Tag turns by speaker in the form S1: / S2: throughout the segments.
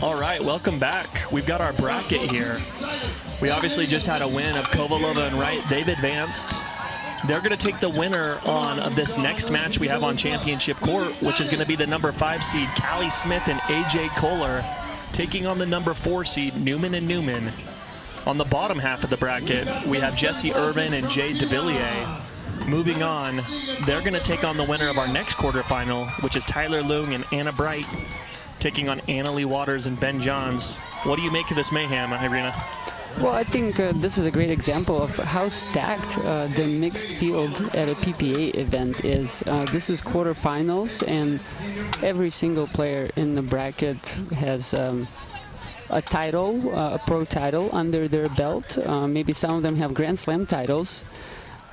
S1: All right, welcome back. We've got our bracket here. We obviously just had a win of Kovalova and Wright. They've advanced. They're going to take the winner on of this next match we have on Championship Court, which is going to be the number 5 seed, Callie Smith and AJ Koller, taking on the number 4 seed, Newman and Newman. On the bottom half of the bracket, we have Jesse Irvin and Jay DeVilliers. Moving on, they're going to take on the winner of our next quarterfinal, which is Tyler Leung and Anna Bright, taking on Anna Lee Waters and Ben Johns. What do you make of this mayhem, Irina?
S2: Well, I think this is a great example of how stacked the mixed field at a PPA event is. This is quarterfinals, and every single player in the bracket has a title, a pro title under their belt. Maybe some of them have Grand Slam titles,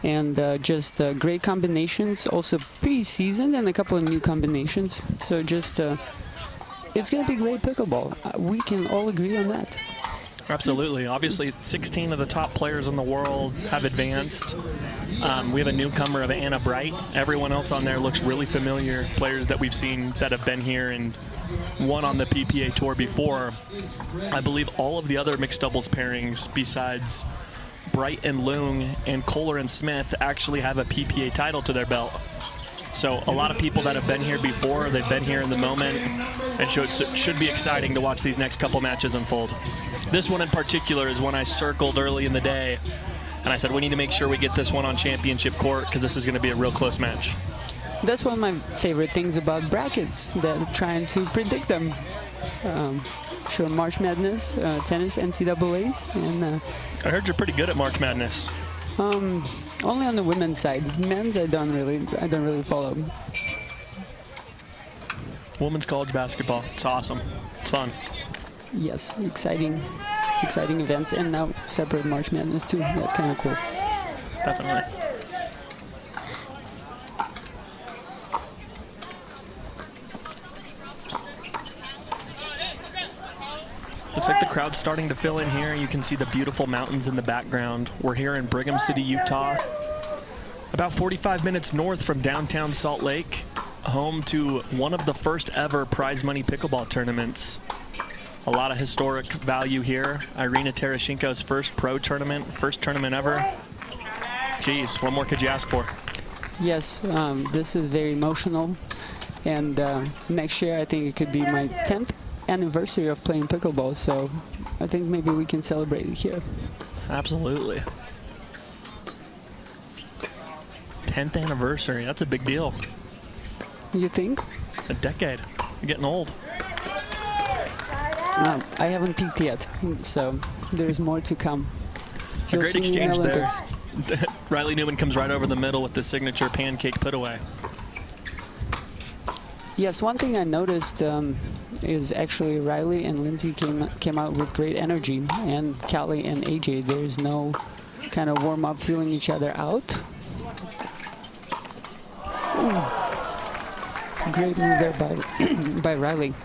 S2: and just great combinations. Also pre-seasoned and a couple of new combinations. So just it's going to be great pickleball. We can all agree on that.
S1: Absolutely. Obviously, 16 of the top players in the world have advanced. We have a newcomer of Anna Bright. Everyone else on there looks really familiar, players that we've seen that have been here and won on the PPA Tour before. I believe all of the other mixed doubles pairings besides Bright and Leung and Koller and Smith actually have a PPA title to their belt. So a lot of people that have been here before, they've been here in the moment, and should be exciting to watch these next couple matches unfold. This one in particular is one I circled early in the day, and I said we need to make sure we get this one on Championship Court because this is going to be a real close match.
S2: That's one of my favorite things about brackets, that trying to predict them. Sure, March Madness, tennis, NCAAs, and
S1: I heard you're pretty good at March Madness.
S2: Only on the women's side. Men's, I don't really follow.
S1: Women's college basketball, it's awesome. It's fun.
S2: Yes, exciting events, and now separate March Madness too. That's kind of cool.
S1: Definitely. Looks like the crowd's starting to fill in here. You can see the beautiful mountains in the background. We're here in Brigham City, Utah, about 45 minutes north from downtown Salt Lake, home to one of the first ever prize money pickleball tournaments. A lot of historic value here. Irina Tereshchenko's first pro tournament, first tournament ever. Geez, what more could you ask for?
S2: Yes, this is very emotional, and next year I think it could be my 10th anniversary of playing pickleball, so I think maybe we can celebrate it here.
S1: Absolutely. 10th anniversary, that's a big deal.
S2: You think?
S1: A decade. You're getting old.
S2: I haven't peaked yet, so there's more to come.
S1: A great exchange there. Riley Newman comes right over the middle with the signature pancake put away.
S2: Yes, one thing I noticed is actually Riley and Lindsey came out with great energy, and Callie and AJ, there's no kind of warm-up feeling each other out. Ooh. Great move there by Riley.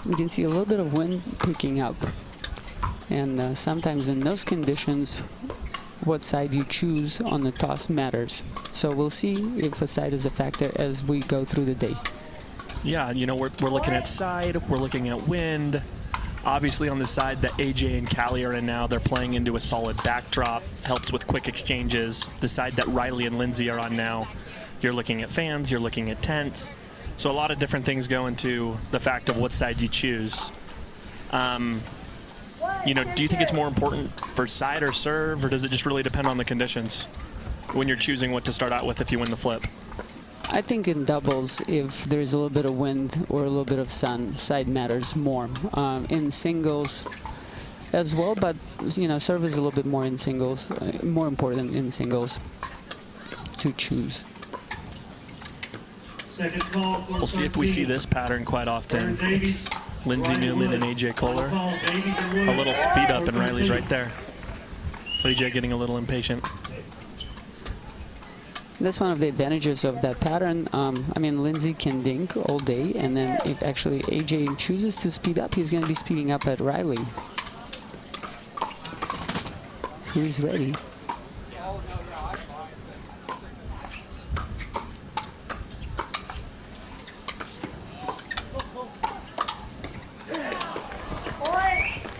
S2: We can see a little bit of wind picking up. And sometimes in those conditions, what side you choose on the toss matters. So we'll see if a side is a factor as we go through the day.
S1: Yeah, you know, we're looking at side, we're looking at wind. Obviously on the side that AJ and Callie are in now, they're playing into a solid backdrop, helps with quick exchanges. The side that Riley and Lindsey are on now, you're looking at fans, you're looking at tents. So a lot of different things go into the fact of what side you choose. You know, do you think it's more important for side or serve, or does it just really depend on the conditions when you're choosing what to start out with if you win the flip?
S2: I think in doubles, if there's a little bit of wind or a little bit of sun, side matters more. In singles as well, but you know, serve is a little bit more in singles, more important in singles to choose.
S1: We'll see if we see this pattern quite often. It's Lindsey Newman and AJ Koller. A little speed up and Riley's right there. AJ getting a little impatient.
S2: That's one of the advantages of that pattern. I mean, Lindsey can dink all day, and then if actually AJ chooses to speed up, he's going to be speeding up at Riley. He's ready.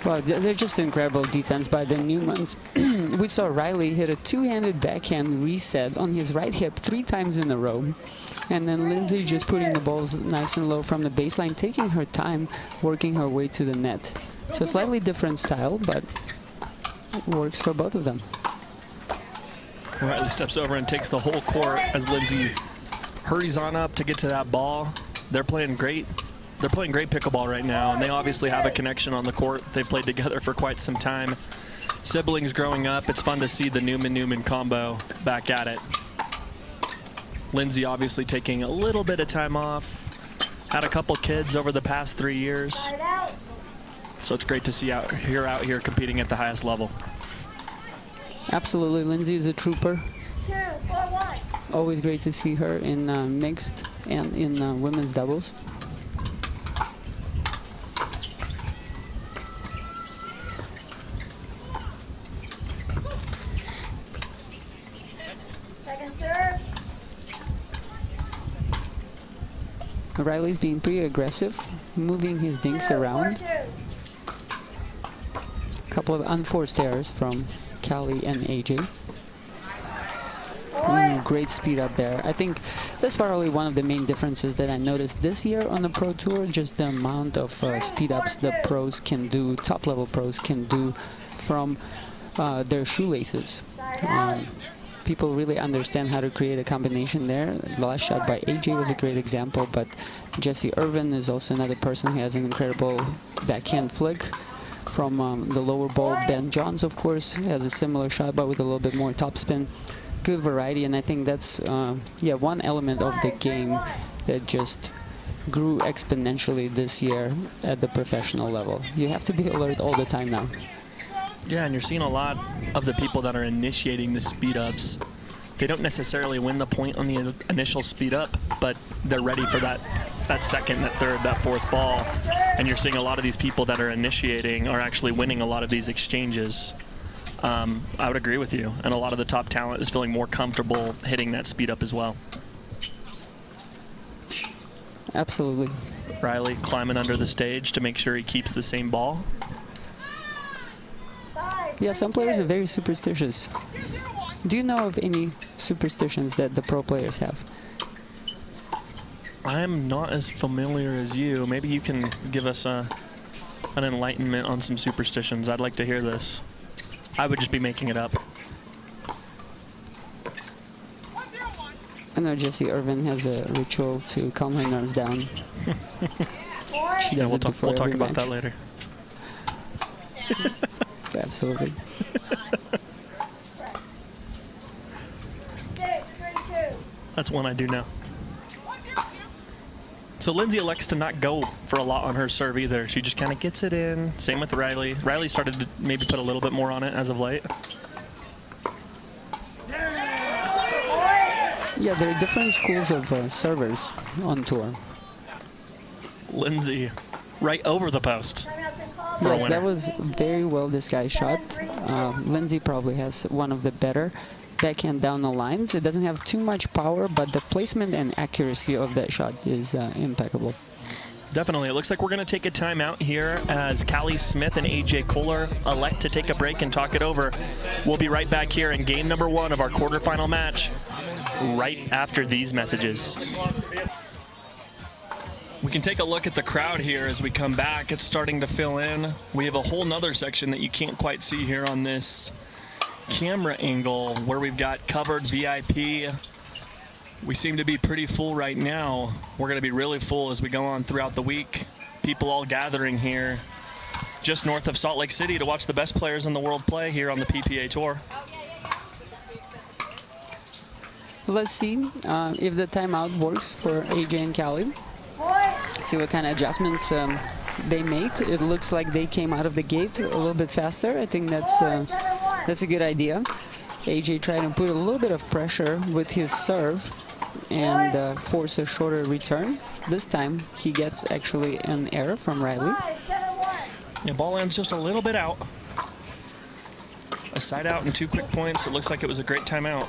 S2: Well, they're just incredible defense by the Newmans. We saw Riley hit a two-handed backhand reset on his right hip 3 times in a row. And then Lindsey just putting the balls nice and low from the baseline, taking her time, working her way to the net. So slightly different style, but it works for both of them.
S1: Riley steps over and takes the whole court as Lindsey hurries on up to get to that ball. They're playing great. They're playing great pickleball right now, and they obviously have a connection on the court. They've played together for quite some time. Siblings growing up, it's fun to see the Newman-Newman combo back at it. Lindsey obviously taking a little bit of time off. Had a couple kids over the past 3 years. So it's great to see out here competing at the highest level.
S2: Absolutely, Lindsey is a trooper. Always great to see her in mixed and in women's doubles. Riley's being pretty aggressive, moving his dinks around. A couple of unforced errors from Callie and AJ. Great speed up there. I think that's probably one of the main differences that I noticed this year on the Pro Tour, just the amount of speed ups the pros can do, top level pros can do from their shoelaces. People really understand how to create a combination there. The last shot by AJ was a great example, but Jesse Irvin is also another person who has an incredible backhand flick from the lower ball. Ben Johns, of course, has a similar shot, but with a little bit more topspin. Good variety, and I think that's one element of the game that just grew exponentially this year at the professional level. You have to be alert all the time now.
S1: Yeah, and you're seeing a lot of the people that are initiating the speed ups. They don't necessarily win the point on the initial speed up, but they're ready for that second, that third, that fourth ball. And you're seeing a lot of these people that are initiating are actually winning a lot of these exchanges. I would agree with you, and a lot of the top talent is feeling more comfortable hitting that speed up as well.
S2: Absolutely.
S1: Riley climbing under the stage to make sure he keeps the same ball.
S2: Yeah, some players are very superstitious. Do you know of any superstitions that the pro players have?
S1: I'm not as familiar as you. Maybe you can give us an enlightenment on some superstitions. I'd like to hear this. I would just be making it up.
S2: I know Jesse Irvin has a ritual to calm her nerves down. She does it before
S1: we'll talk
S2: every
S1: about
S2: match.
S1: that later.
S2: Absolutely.
S1: That's one I do know. So Lindsey elects to not go for a lot on her serve either. She just kind of gets it in. Same with Riley. Riley started to maybe put a little bit more on it as of late.
S2: Yeah, there are different schools of servers on tour.
S1: Lindsey right over the post.
S2: Yes, that was very well disguised shot. Lindsey probably has one of the better backhand down the lines. It doesn't have too much power, but the placement and accuracy of that shot is impeccable.
S1: Definitely. It looks like we're going to take a timeout here as Callie Smith and AJ Koller elect to take a break and talk it over. We'll be right back here in game number 1 of our quarterfinal match right after these messages. We can take a look at the crowd here as we come back. It's starting to fill in. We have a whole nother section that you can't quite see here on this camera angle where we've got covered VIP. We seem to be pretty full right now. We're going to be really full as we go on throughout the week. People all gathering here just north of Salt Lake City to watch the best players in the world play here on the PPA Tour.
S2: Let's see if the timeout works for AJ and Callie. See what kind of adjustments they make. It looks like they came out of the gate a little bit faster. I think that's a good idea. AJ trying to put a little bit of pressure with his serve and force a shorter return. This time he gets actually an error from Riley.
S1: Yeah, ball ends just a little bit out. A side out and 2 quick points. It looks like it was a great timeout.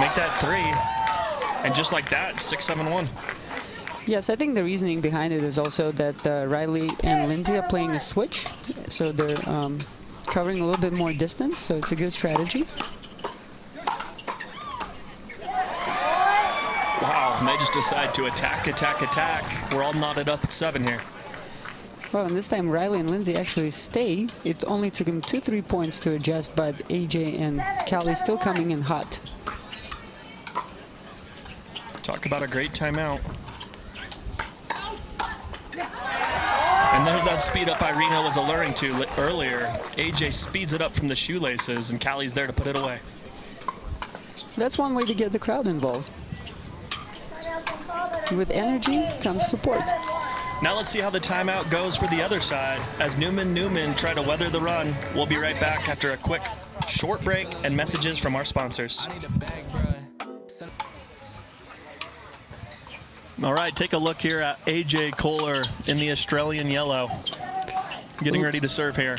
S1: Make that 3. And just like that, 6-7-1.
S2: Yes, I think the reasoning behind it is also that Riley and Lindsey are playing a switch, so they're covering a little bit more distance, so it's a good strategy.
S1: Wow, and they just decide to attack, attack, attack. We're all knotted up at 7 here.
S2: Well, and this time Riley and Lindsey actually stay. It only took him 2-3 points to adjust, but AJ and Callie still coming in hot.
S1: Talk about a great timeout. And there's that speed up Irina was alluring to earlier. AJ speeds it up from the shoelaces, and Callie's there to put it away.
S2: That's one way to get the crowd involved. With energy comes support.
S1: Now let's see how the timeout goes for the other side as Newman try to weather the run. We'll be right back after a quick short break and messages from our sponsors. All right, take a look here at AJ Koller in the Australian yellow. Getting ready to serve here.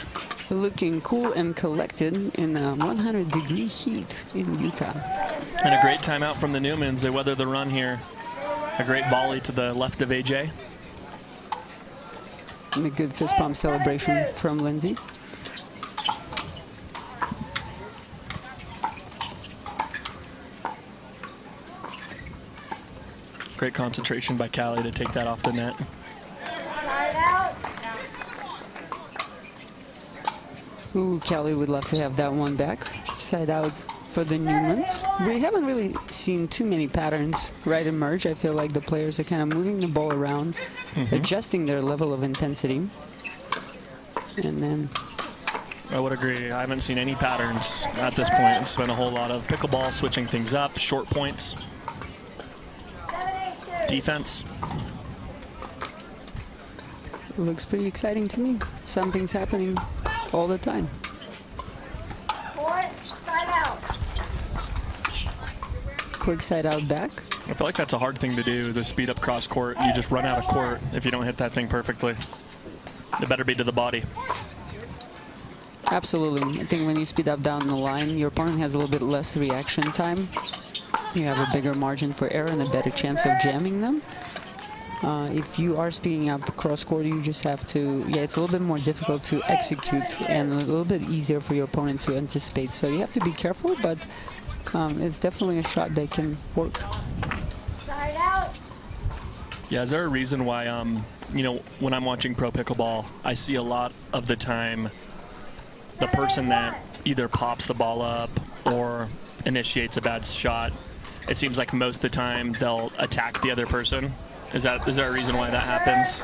S2: Looking cool and collected in a 100-degree heat in Utah.
S1: And a great timeout from the Newmans. They weather the run here. A great volley to the left of AJ.
S2: And a good fist pump celebration from Lindsey.
S1: Great concentration by Callie to take that off the net.
S2: Ooh, Callie would love to have that one back. Side out for the Newmans. We haven't really seen too many patterns right emerge. I feel like the players are kind of moving the ball around, adjusting their level of intensity. And then
S1: I would agree. I haven't seen any patterns at this point. It's been a whole lot of pickleball, switching things up, short points, defense.
S2: Looks pretty exciting to me. Something's happening all the time. Quick side out back.
S1: I feel like that's a hard thing to do, the speed up cross court. You just run out of court if you don't hit that thing perfectly. It better be to the body.
S2: Absolutely. I think when you speed up down the line, your opponent has a little bit less reaction time. You have a bigger margin for error and a better chance of jamming them. If you are speeding up cross court, you just have to, it's a little bit more difficult to execute and a little bit easier for your opponent to anticipate. So you have to be careful, but it's definitely a shot that can work.
S1: Yeah, is there a reason why, you know, when I'm watching pro pickleball, I see a lot of the time the person that either pops the ball up or initiates a bad shot, it seems like most of the time they'll attack the other person. Is there a reason why that happens?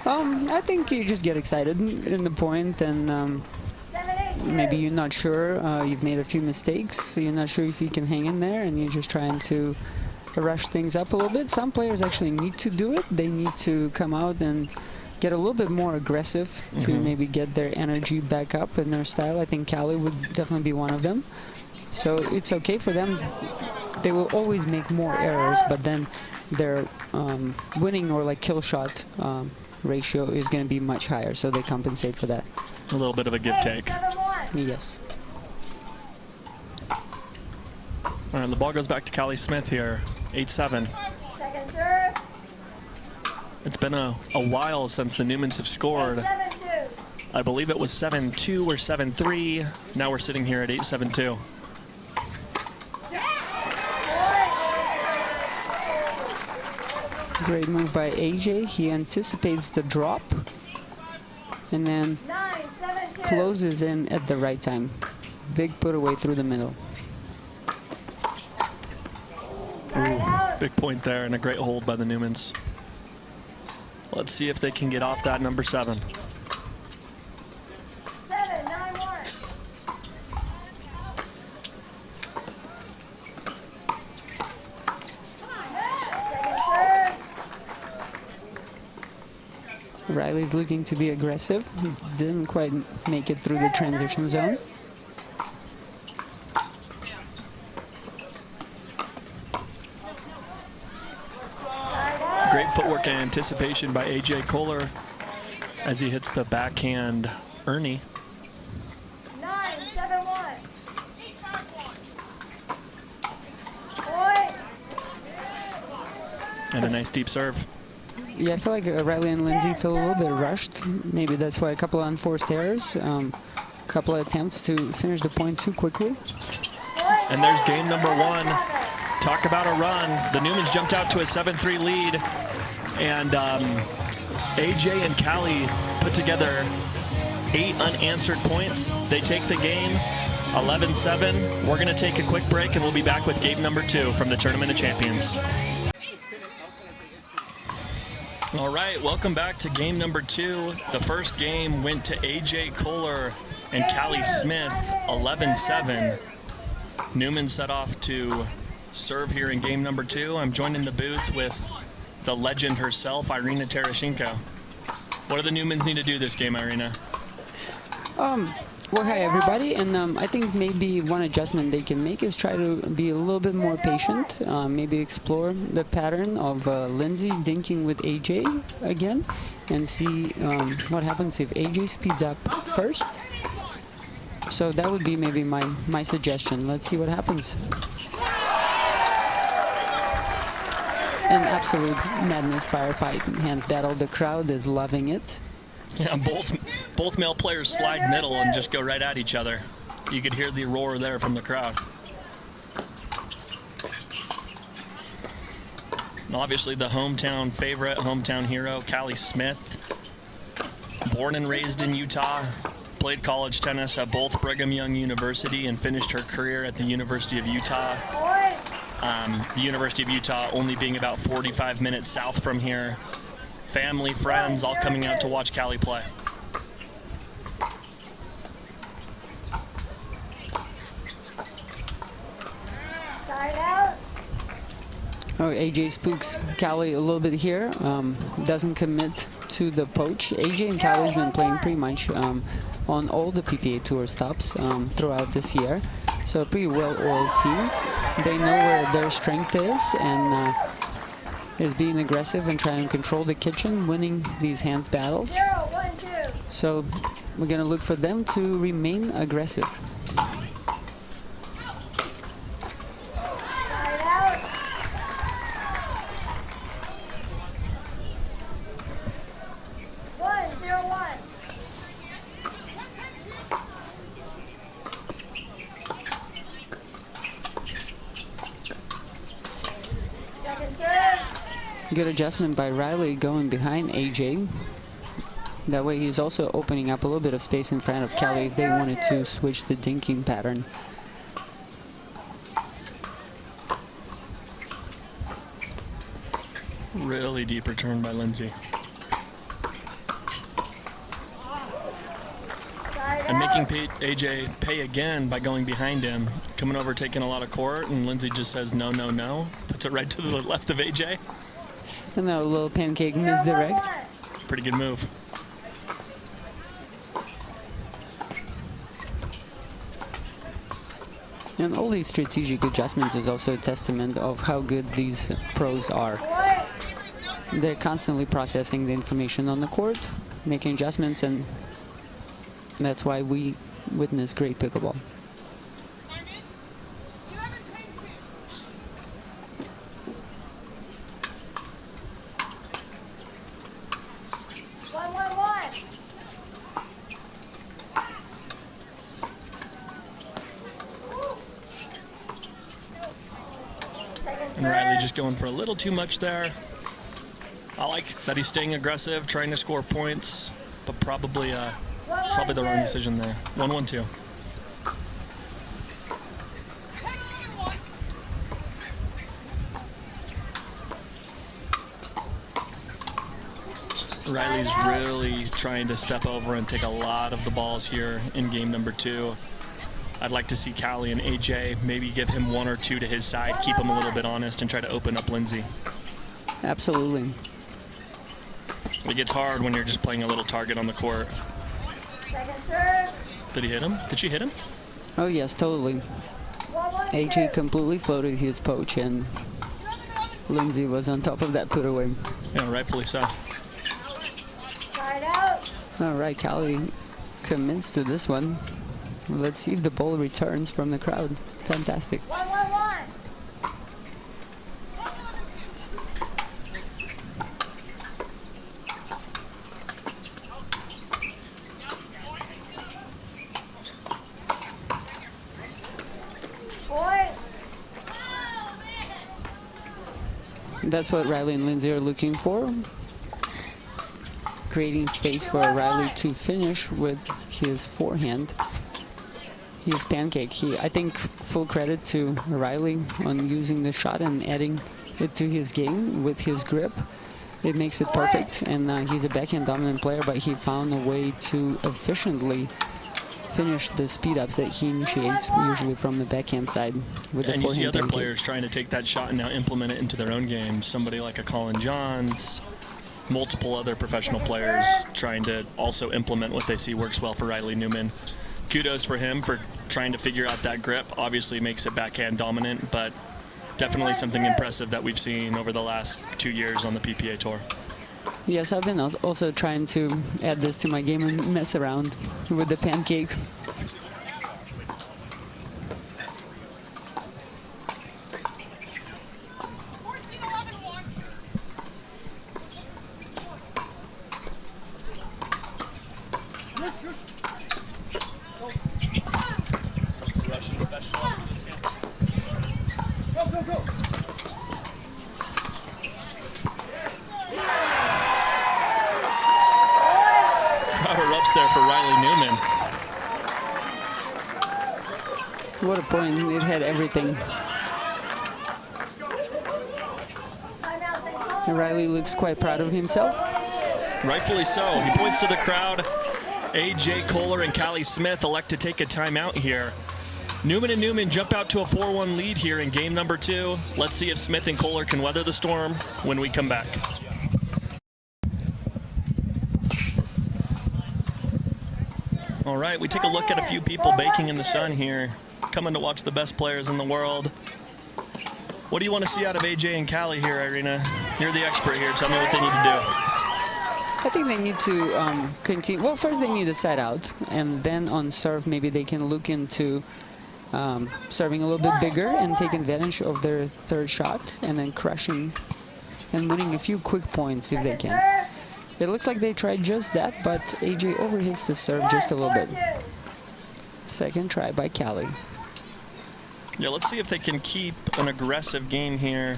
S2: I think you just get excited in the point, and maybe you're not sure. You've made a few mistakes, so you're not sure if you can hang in there, and you're just trying to rush things up a little bit. Some players actually need to do it. They need to come out and get a little bit more aggressive to maybe get their energy back up in their style. I think Callie would definitely be one of them. So it's okay for them. They will always make more errors, but then their winning or like kill shot ratio is going to be much higher, so they compensate for that.
S1: A little bit of a give-take.
S2: Yes.
S1: All right, the ball goes back to Callie Smith here, 8-7. It's been a while since the Newmans have scored. I believe it was 7-2 or 7-3. Now we're sitting here at 8-7-2.
S2: Great move by AJ. He anticipates the drop and then closes in at the right time. Big put away through the middle.
S1: Ooh, big point there and a great hold by the Newmans. Let's see if they can get off that number 7.
S2: Riley's looking to be aggressive. Didn't quite make it through the transition zone.
S1: Great footwork and anticipation by AJ Koller as he hits the backhand Ernie.
S3: 9-7-1.
S1: And a nice deep serve.
S2: Yeah, I feel like Riley and Lindsey feel a little bit rushed. Maybe that's why a couple of unforced errors, a couple of attempts to finish the point too quickly.
S1: And there's game number 1. Talk about a run. The Newmans jumped out to a 7-3 lead. And AJ and Callie put together 8 unanswered points. They take the game 11-7. We're going to take a quick break, and we'll be back with game number 2 from the Tournament of Champions. All right, welcome back to game number 2. The first game went to AJ Koller and Callie Smith, 11-7. Newman set off to serve here in game number 2. I'm joined in the booth with the legend herself, Irina Tereshchenko. What do the Newmans need to do this game, Irina?
S2: Well, hi everybody, and I think maybe one adjustment they can make is try to be a little bit more patient, maybe explore the pattern of Lindsey dinking with AJ again, and see what happens if AJ speeds up first. So that would be maybe my suggestion. Let's see what happens. An absolute madness firefight, hands battle. The crowd is loving it.
S1: Yeah, both male players slide middle and just go right at each other. You could hear the roar there from the crowd. And obviously the hometown favorite, hometown hero, Callie Smith. Born and raised in Utah, played college tennis at both Brigham Young University and finished her career at the University of Utah. The University of Utah only being about 45 minutes south from here. Family, friends, all coming out to watch Callie play.
S2: Oh, AJ spooks Callie a little bit here. Doesn't commit to the poach. AJ and Callie's been playing pretty much on all the PPA Tour stops throughout this year. So a pretty well-oiled team. They know where their strength is and is being aggressive and trying to control the kitchen, winning these hands battles. So we're going to look for them to remain aggressive. Good adjustment by Riley going behind AJ. That way he's also opening up a little bit of space in front of Callie if they wanted to switch the dinking pattern.
S1: Really deep return by Lindsey. And making AJ pay again by going behind him. Coming over, taking a lot of court, and Lindsey just says no, no, no. Puts it right to the left of AJ.
S2: And that little pancake misdirect.
S1: Pretty good move.
S2: And all these strategic adjustments is also a testament of how good these pros are. They're constantly processing the information on the court, making adjustments, and that's why we witness great pickleball.
S1: And Riley just going for a little too much there. I like that he's staying aggressive, trying to score points, but probably the wrong decision there. 1-1-2. Riley's really trying to step over and take a lot of the balls here in game number 2. I'd like to see Callie and AJ maybe give him 1 or 2 to his side, keep him a little bit honest, and try to open up Lindsey.
S2: Absolutely.
S1: It gets hard when you're just playing a little target on the court. Did he hit him? Did she hit him?
S2: Oh yes, totally. AJ completely floated his poach and Lindsey was on top of that put away.
S1: Yeah, rightfully so.
S2: All right, Callie commits to this one. Let's see if the ball returns from the crowd. Fantastic. That's what Riley and Lindsey are looking for. Creating space for Riley to finish with his forehand. His pancake. I think full credit to Riley on using the shot and adding it to his game with his grip. It makes it perfect, and he's a backhand dominant player, but he found a way to efficiently finish the speed ups that he initiates usually from the backhand side with the forehand.
S1: And you see other
S2: pancake.
S1: players trying to take that shot and now implement it into their own game. Somebody like a Colin Johns, multiple other professional players trying to also implement what they see works well for Riley Newman. Kudos for him for trying to figure out that grip. Obviously makes it backhand dominant, but definitely something impressive that we've seen over the last 2 years on the PPA Tour.
S2: Yes, I've been also trying to add this to my game and mess around with the pancake.
S1: There for Riley Newman.
S2: What a point. It had everything. And Riley looks quite proud of himself.
S1: Rightfully so. He points to the crowd. AJ Koller and Callie Smith elect to take a timeout here. Newman and Newman jump out to a 4-1 lead here in game number 2. Let's see if Smith and Koller can weather the storm when we come back. All right, we take a look at a few people baking in the sun here, coming to watch the best players in the world. What do you want to see out of AJ and Callie here, Irina? You're the expert here. Tell me what they need to do.
S2: I think they need to continue. Well, first they need a side out, and then on serve, maybe they can look into serving a little bit bigger and take advantage of their third shot, and then crushing and winning a few quick points if they can. It looks like they tried just that, but AJ overhits the serve just a little bit. Second try by Callie.
S1: Yeah, let's see if they can keep an aggressive game here.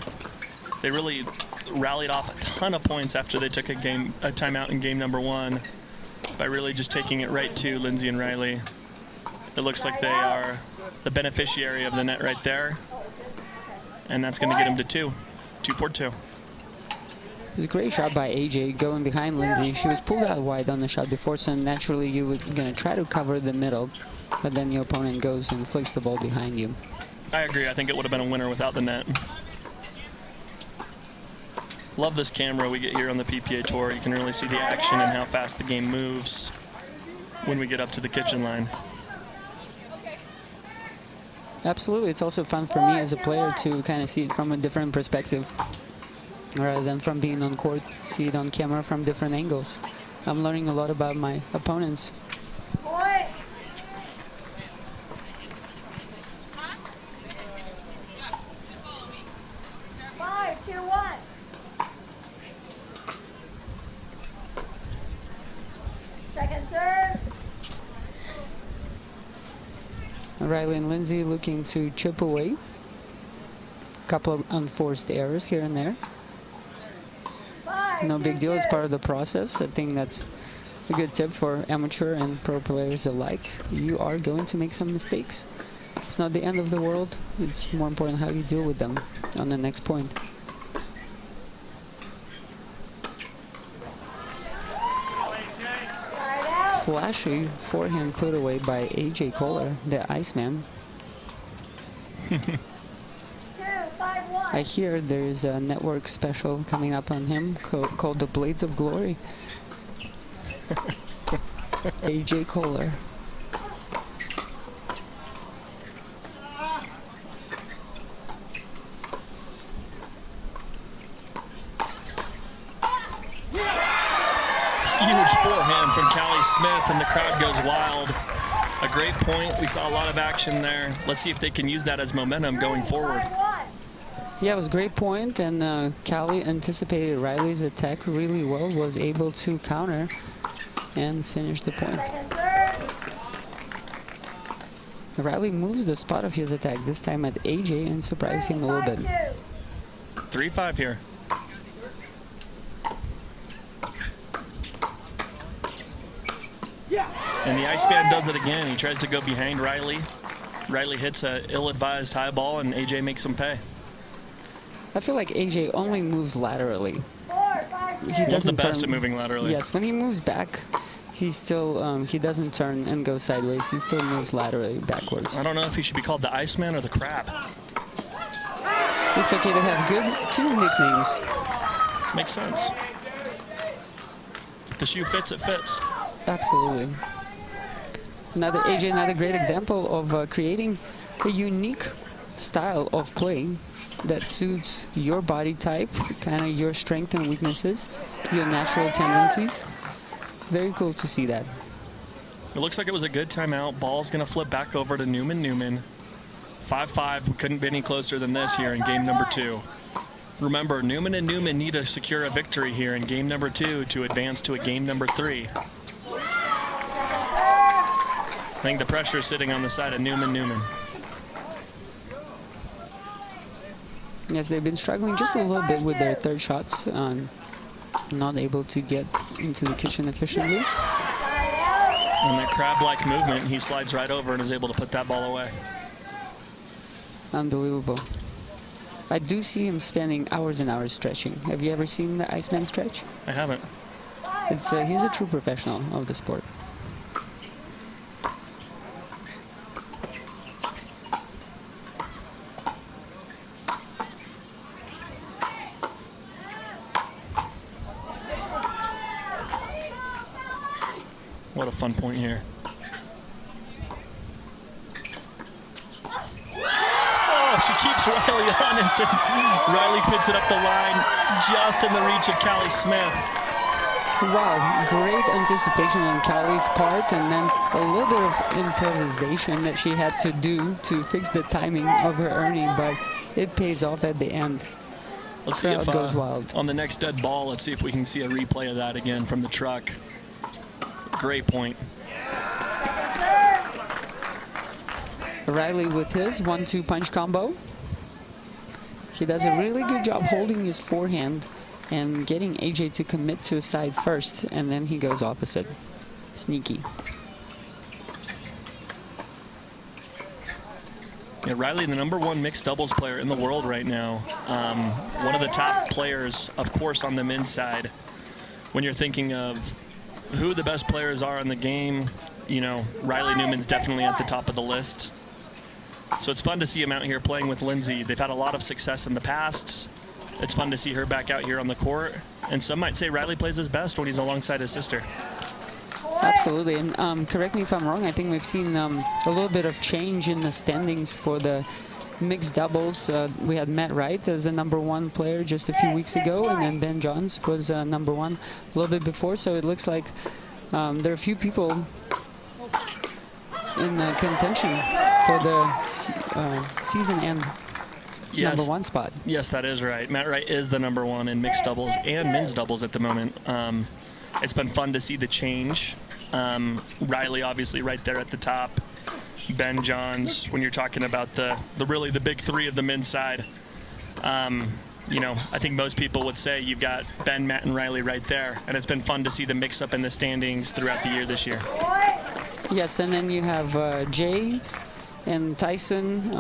S1: They really rallied off a ton of points after they took a timeout in game number 1 by really just taking it right to Lindsey and Riley. It looks like they are the beneficiary of the net right there, and that's going to get them to 2. 2 for 2.
S2: It was a great shot by AJ going behind Lindsey. She was pulled out wide on the shot before, so naturally you were going to try to cover the middle, but then your opponent goes and flicks the ball behind you.
S1: I agree. I think it would have been a winner without the net. Love this camera we get here on the PPA Tour. You can really see the action and how fast the game moves when we get up to the kitchen line.
S2: Absolutely. It's also fun for me as a player to kind of see it from a different perspective, rather than from being on court, see it on camera from different angles. I'm learning a lot about my opponents.
S3: 5, 2, 1. Second serve.
S2: Riley and Lindsey looking to chip away. Couple of unforced errors here and there. No big deal, it's part of the process. I think that's a good tip for amateur and pro players alike. You are going to make some mistakes. It's not the end of the world. It's more important how you deal with them on the next point. Flashy forehand put away by AJ Koller, the Iceman.
S3: 2, 5, 1.
S2: I hear there's a network special coming up on him called The Blades of Glory. AJ Koller.
S1: Huge forehand from Callie Smith, and the crowd goes wild. A great point. We saw a lot of action there. Let's see if they can use that as momentum going forward.
S2: Yeah, it was a great point, and Callie anticipated Riley's attack really well, was able to counter and finish the point. Riley moves the spot of his attack, this time at AJ, and surprised him a little bit.
S1: 3-5 here. And the Iceman does it again. He tries to go behind Riley. Riley hits a ill-advised high ball, and AJ makes him pay.
S2: I feel like AJ only moves laterally.
S3: 4, 5,
S2: He
S3: 6.
S1: He's the best
S2: turn-
S1: at moving laterally.
S2: Yes, when he moves back, he still he doesn't turn and go sideways. He still moves laterally backwards.
S1: I don't know if he should be called the Iceman or the Crab.
S2: It's okay to have good two nicknames.
S1: Makes sense. If the shoe fits, it fits.
S2: Absolutely. Another great example of creating a unique style of play that suits your body type, kind of your strengths and weaknesses, your natural tendencies. Very cool to see that.
S1: It looks like it was a good timeout. Ball's going to flip back over to Newman. 5-5. We couldn't be any closer than this here in game number 2. Remember, Newman and Newman need to secure a victory here in game number 2 to advance to a game number 3. I think the pressure is sitting on the side of Newman.
S2: Yes, they've been struggling just a little bit with their third shots. Not able to get into the kitchen efficiently.
S1: And that crab-like movement, he slides right over and is able to put that ball away.
S2: Unbelievable. I do see him spending hours and hours stretching. Have you ever seen the Iceman stretch?
S1: I haven't.
S2: He's a true professional of the sport.
S1: What a fun point here. Oh, she keeps Riley honest, and Riley puts it up the line just in the reach of Callie Smith.
S2: Wow, great anticipation on Callie's part, and then a little bit of improvisation that she had to do to fix the timing of her earning, but it pays off at the end.
S1: Let's see if
S2: Crowd goes wild.
S1: on the next dead ball, let's see if we can see a replay of that again from the truck. Great point.
S2: Riley with his 1-2 punch combo. He does a really good job holding his forehand and getting AJ to commit to his side first, and then he goes opposite. Sneaky.
S1: Yeah, Riley, the #1 mixed doubles player in the world right now. One of the top players, of course, on the men's side. When you're thinking of who the best players are in the game, you know, Riley Newman's definitely at the top of the list. So it's fun to see him out here playing with Lindsey. They've had a lot of success in the past. It's fun to see her back out here on the court. And some might say Riley plays his best when he's alongside his sister.
S2: Absolutely, and correct me if I'm wrong, I think we've seen a little bit of change in the standings for the mixed doubles. We had Matt Wright as the #1 player just a few weeks ago, and then Ben Johns was #1 a little bit before, so it looks like there are a few people in contention for the season end #1 spot.
S1: Yes, that is right. Matt Wright is the #1 in mixed doubles and men's doubles at the moment. It's been fun to see the change. Riley obviously right there at the top. Ben Johns, when you're talking about the really the big three of the men's side. You know, I think most people would say you've got Ben, Matt, and Riley right there. And it's been fun to see the mix-up in the standings throughout the year this year.
S2: Yes, and then you have Jay and Tyson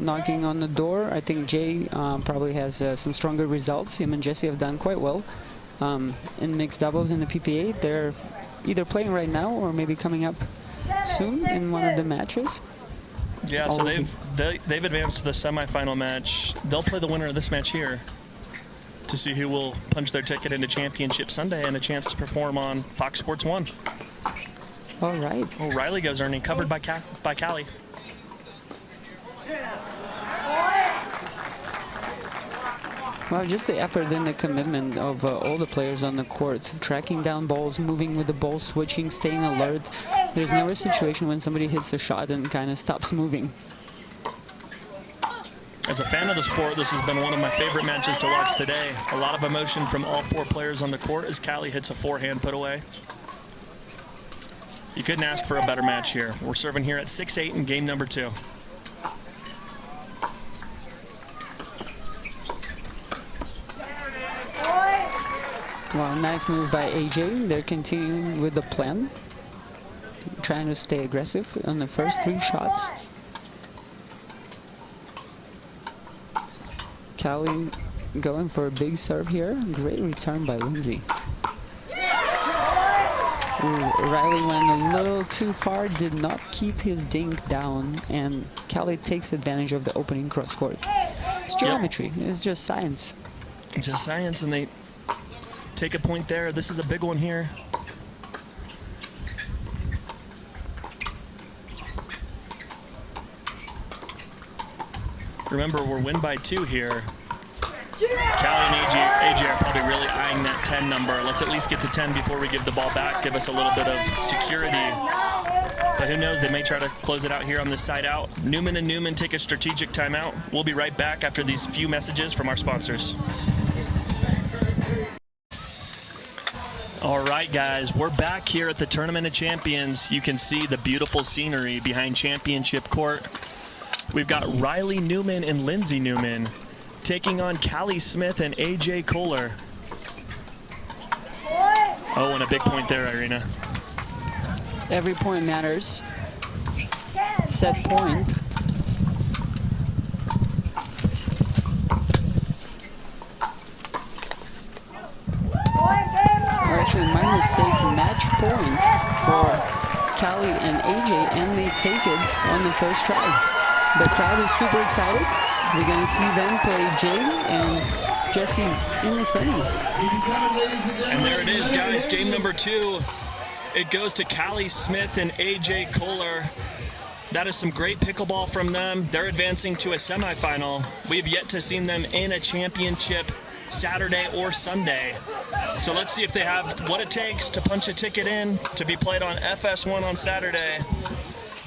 S2: knocking on the door. I think Jay probably has some stronger results. Him and Jesse have done quite well in mixed doubles in the PPA. They're either playing right now or maybe coming up soon in one of the matches.
S1: Yeah, so they've advanced to the semifinal match. They'll play the winner of this match here to see who will punch their ticket into Championship Sunday and a chance to perform on Fox Sports 1.
S2: All right.
S1: Oh, Riley goes earning, covered by Callie.
S2: Well, just the effort and the commitment of all the players on the court, tracking down balls, moving with the ball, switching, staying alert. There's never a situation when somebody hits a shot and kind of stops moving.
S1: As a fan of the sport, this has been one of my favorite matches to watch today. A lot of emotion from all four players on the court as Callie hits a forehand put away. You couldn't ask for a better match here. We're serving here at 6-8 in game number 2.
S2: Well, nice move by AJ. They're continuing with the plan. trying to stay aggressive on the first 3 shots. Callie going for a big serve here. Great return by Lindsey. Ooh, Riley went a little too far, did not keep his dink down, and Callie takes advantage of the opening cross court. It's geometry. It's just science.
S1: Just science, and they take a point there. This is a big one here. Remember, we're win by 2 here. Callie and AJ are probably really eyeing that 10 number. Let's at least get to 10 before we give the ball back, give us a little bit of security. But who knows, they may try to close it out here on this side out. Newman and Newman take a strategic timeout. We'll be right back after these few messages from our sponsors. All right, guys, we're back here at the Tournament of Champions. You can see the beautiful scenery behind Championship Court. We've got Riley Newman and Lindsey Newman taking on Callie Smith and AJ Koller. Oh, and a big point there, Irina.
S2: Every point matters. Set point. Or actually, my mistake, match point for Callie and AJ, and they take it on the first try. The crowd is super excited. We're going to see them play Jay and Jesse in the semis.
S1: And there it is, guys. Game number 2. It goes to Callie Smith and AJ Koller. That is some great pickleball from them. They're advancing to a semifinal. We've yet to see them in a championship Saturday or Sunday. So let's see if they have what it takes to punch a ticket in to be played on FS1 on Saturday.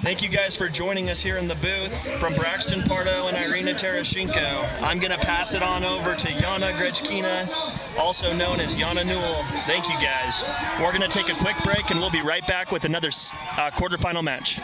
S1: Thank you guys for joining us here in the booth. From Braxton Pardo and Irina Tereshchenko, I'm going to pass it on over to Yana Grechkina, also known as Yana Newell. Thank you guys. We're going to take a quick break and we'll be right back with another quarterfinal match.